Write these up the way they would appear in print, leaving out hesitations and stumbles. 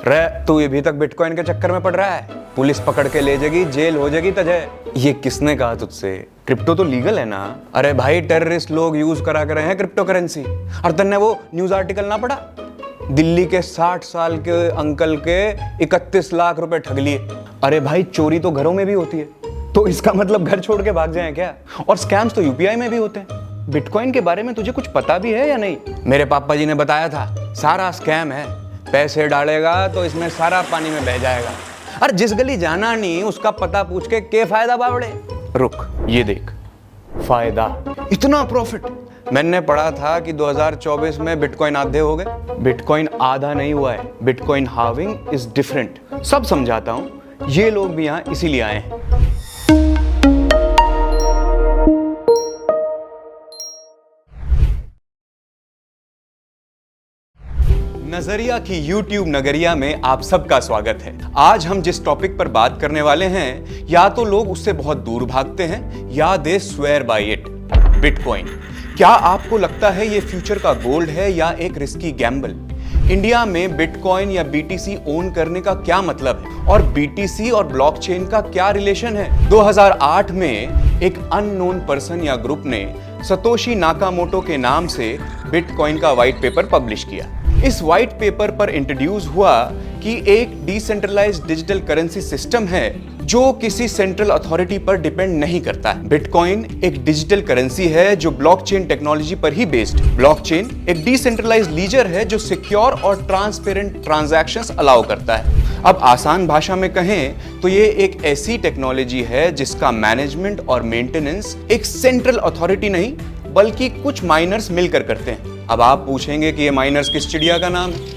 रे तू अभी तक बिटकॉइन के चक्कर में पड़ रहा है, पुलिस पकड़ के ले जाएगी, जेल हो जाएगी तुझे। ये किसने कहा तुझसे? क्रिप्टो तो लीगल है ना। अरे भाई टेररिस्ट लोग यूज करा कर रहे हैं क्रिप्टो करेंसी। और तन्ने वो न्यूज आर्टिकल ना पढ़ा? दिल्ली के 60 साल के अंकल के 31 लाख रुपए ठग लिए। अरे भाई चोरी तो घरों में भी होती है, तो इसका मतलब घर छोड़ के भाग जाएं क्या? और स्कैम्स तो यूपीआई में भी होते हैं। बिटकॉइन के बारे में तुझे कुछ पता भी है या नहीं? मेरे पापा जी ने बताया था, सारा स्कैम है, पैसे डालेगा तो इसमें सारा पानी में बह जाएगा। अरे जिस गली जाना नहीं उसका पता पूछ के फायदा बावड़े। रुक, ये देख, फायदा इतना प्रॉफिट। मैंने पढ़ा था कि 2024 में बिटकॉइन आधे हो गए। बिटकॉइन आधा नहीं हुआ है, बिटकॉइन हार्विंग इज डिफरेंट। सब समझाता हूं, ये लोग भी यहां इसीलिए आए हैं। नजरिया की YouTube नगरिया में आप सबका स्वागत है। आज हम जिस टॉपिक पर बात करने वाले हैं, या तो लोग उससे बहुत दूर भागते हैं या दे स्वेयर बाय इट, बिटकॉइन। क्या आपको लगता है ये फ्यूचर का गोल्ड है या एक रिस्की गैम्बल? इंडिया में बिटकॉइन या बीटीसी ओन करने का क्या मतलब है और बीटीसी और ब्लॉकचेन का क्या रिलेशन है? 2008 में एक अननोन पर्सन या ग्रुप ने सतोशी नाकामोटो के नाम से बिटकॉइन का व्हाइट पेपर पब्लिश किया। इस व्हाइट पेपर पर इंट्रोड्यूस हुआ कि एक डिसेंट्रलाइज्ड डिजिटल करेंसी सिस्टम है जो किसी सेंट्रल अथॉरिटी पर डिपेंड नहीं करता है। बिटकॉइन एक डिजिटल करेंसी है जो ब्लॉकचेन टेक्नोलॉजी पर ही बेस्ड। ब्लॉकचेन एक डिसेंट्रलाइज्ड लीजर है जो सिक्योर और ट्रांसपेरेंट ट्रांजैक्शंस अलाउ करता है। अब आसान भाषा में कहें तो ये एक ऐसी टेक्नोलॉजी है जिसका मैनेजमेंट और मेंटेनेंस एक सेंट्रल अथॉरिटी नहीं बल्कि कुछ माइनर्स मिलकर करते हैं। अब आप पूछेंगे कि ये माइनर्स किस चिड़िया का नाम है?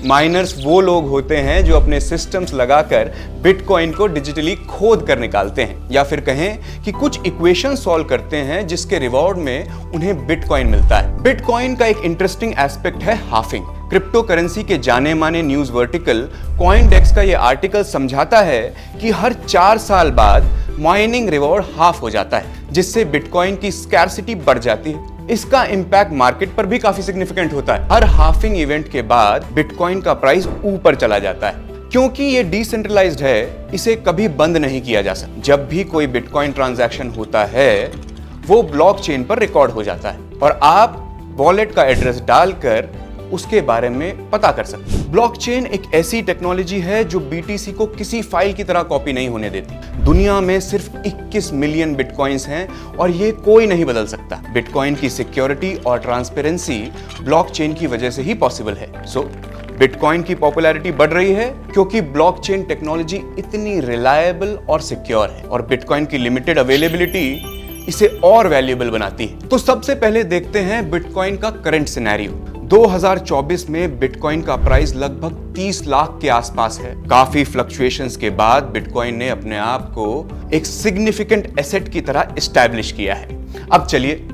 माइनर्स वो लोग होते हैं जो अपने सिस्टम्स लगाकर बिटकॉइन को डिजिटली खोद कर निकालते हैं, या फिर कहें कि कुछ इक्वेशन सॉल्व करते हैं जिसके रिवॉर्ड में उन्हें बिटकॉइन मिलता है। बिटकॉइन का एक इंटरेस्टिंग एस्पेक्ट है हाफिंग। क्रिप्टो करेंसी के जाने माने न्यूज वर्टिकल कॉइनडेस्क का यह आर्टिकल समझाता है कि हर 4 साल बाद माइनिंग रिवॉर्ड हाफ हो जाता है, जिससे बिटकॉइन की स्कैर्सिटी बढ़ जाती है। इसका इंपैक्ट मार्केट पर भी काफी सिग्निफिकेंट होता है। हर हाफिंग इवेंट के बाद बिटकॉइन का प्राइस ऊपर चला जाता है। क्योंकि ये डिसेंट्रलाइज्ड है, इसे कभी बंद नहीं किया जा सकता। जब भी कोई बिटकॉइन ट्रांजैक्शन होता है वो ब्लॉकचेन पर रिकॉर्ड हो जाता है और आप वॉलेट का एड्रेस डालकर उसके बारे में पता कर सकते हैं। ब्लॉकचेन एक ऐसी टेक्नोलॉजी है जो बीटीसी को किसी फाइल की तरह कॉपी नहीं होने देती। दुनिया में सिर्फ 21 मिलियन बिटकॉइंस हैं और ये कोई नहीं बदल सकता। बिटकॉइन की सिक्योरिटी और ट्रांसपेरेंसी ब्लॉकचेन की वजह से ही पॉसिबल है। सो बिटकॉइन की पॉपुलैरिटी बढ़ रही है क्योंकि ब्लॉकचेन टेक्नोलॉजी इतनी रिलायबल और सिक्योर है, और बिटकॉइन की लिमिटेड अवेलेबिलिटी इसे और वैल्यूएबल बनाती है। तो सबसे पहले देखते हैं बिटकॉइन का करंट सिनेरियो। 2024 में बिटकॉइन का प्राइस लगभग 30 लाख के आसपास है। काफी फ्लक्चुएशंस के बाद बिटकॉइन ने अपने आप को एक सिग्निफिकेंट एसेट की तरह एस्टैब्लिश किया है। अब चलिए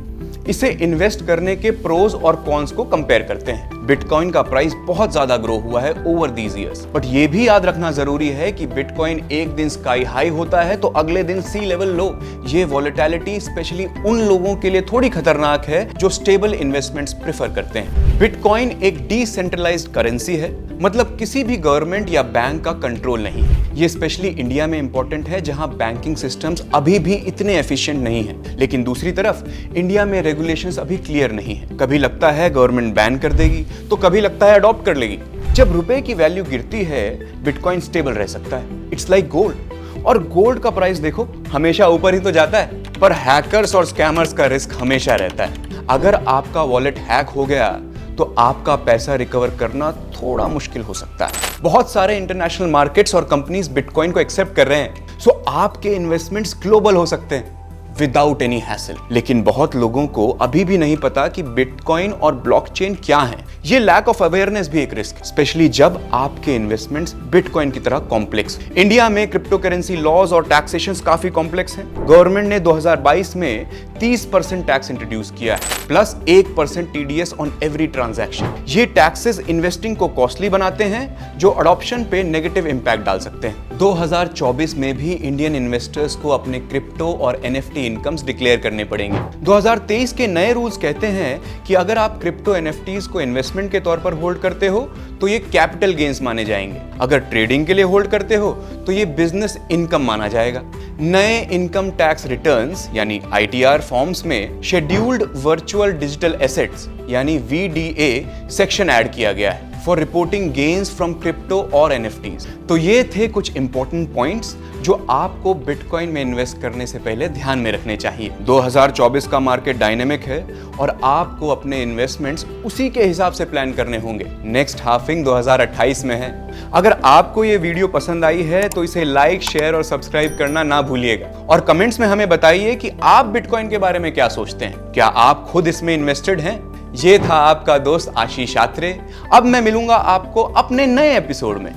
इसे इन्वेस्ट करने के प्रोज और कॉन्स को कंपेयर करते हैं। बिटकॉइन का प्राइस बहुत ज्यादा ग्रो हुआ है ओवर दीज इयर्स, बट ये भी याद रखना जरूरी है कि बिटकॉइन एक दिन स्काई हाई होता है तो अगले दिन सी लेवल लो। ये वॉलेटिलिटी स्पेशली उन लोगों के लिए थोड़ी खतरनाक है जो स्टेबल इन्वेस्टमेंट्स प्रेफर करते हैं। बिटकॉइन एक डिसेंट्रलाइज्ड करेंसी है, मतलब किसी भी गवर्नमेंट या बैंक का कंट्रोल नहीं है। ये स्पेशली इंडिया में इंपॉर्टेंट है जहां बैंकिंग सिस्टम्स अभी भी इतने एफिशिएंट नहीं है। लेकिन दूसरी तरफ इंडिया में रेगुलेशंस अभी क्लियर नहीं है। कभी लगता है गवर्नमेंट बैन कर देगी तो कभी लगता है अडॉप्ट कर लेगी। जब रुपए की वैल्यू गिरती है बिटकॉइन स्टेबल रह सकता है। It's like gold. और गोल्ड का प्राइस देखो हमेशा ऊपर ही तो जाता है, पर हैकर्स और स्कैमर्स का रिस्क हमेशा रहता है। अगर आपका वॉलेट हैक हो गया तो आपका पैसा रिकवर करना थोड़ा मुश्किल हो सकता है। बहुत सारे इंटरनेशनल मार्केट्स और कंपनीज बिटकॉइन को एक्सेप्ट कर रहे हैं, सो आपके इन्वेस्टमेंट्स ग्लोबल हो सकते हैं विदाउट एनी हैसल। लेकिन बहुत लोगों को अभी भी नहीं पता कि बिटकॉइन और ब्लॉकचेन क्या है। ये लैक ऑफ अवेयरनेस भी एक रिस्क, स्पेशली जब आपके इन्वेस्टमेंट्स बिटकॉइन की तरह कॉम्प्लेक्स। इंडिया में क्रिप्टो करेंसी लॉज और टैक्सेशंस काफी कॉम्प्लेक्स हैं। गवर्नमेंट ने 2022 में 30% टैक्स इंट्रोड्यूस किया है, plus 1% TDS on every transaction. ये टैक्सेस इन्वेस्टिंग को कॉस्टली बनाते हैं, जो अडॉप्शन पे नेगेटिव इंपैक्ट डाल सकते हैं। 2024 में भी इंडियन इन्वेस्टर्स को अपने क्रिप्टो और एनएफटी के इनकम्स डिक्लेयर करने पड़ेंगे। 2023 के नए रूल्स कहते हैं कि अगर आप क्रिप्टो एनएफटीज को इन्वेस्टमेंट के तौर पर होल्ड करते हो तो ये कैपिटल गेन्स माने जाएंगे। अगर ट्रेडिंग के लिए होल्ड करते हो तो ये बिजनेस इनकम माना जाएगा। नए इनकम टैक्स रिटर्न्स यानी आईटीआर फॉर्म्स में शेड्यूल्ड वर्चुअल डिजिटल एसेट्स यानी VDA सेक्शन ऐड किया गया है for reporting gains from crypto और एनएफटीज। तो ये थे कुछ इंपॉर्टेंट पॉइंट्स जो आपको बिटकॉइन में इन्वेस्ट करने से पहले ध्यान में रखने चाहिए। 2024 का मार्केट डायनेमिक है और आपको अपने इन्वेस्टमेंट्स उसी के हिसाब से प्लान करने होंगे। नेक्स्ट हाफिंग 2028 में है। अगर आपको ये वीडियो पसंद आई है तो इसे लाइक, शेयर और सब्सक्राइब करना ना भूलिएगा और कमेंट्स में हमें बताइए कि आप बिटकॉइन के बारे में क्या सोचते हैं। क्या आप खुद इसमें इन्वेस्टेड हैं? ये था आपका दोस्त आशीष आत्रे। अब मैं मिलूंगा आपको अपने नए एपिसोड में।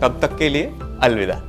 तब तक के लिए अलविदा।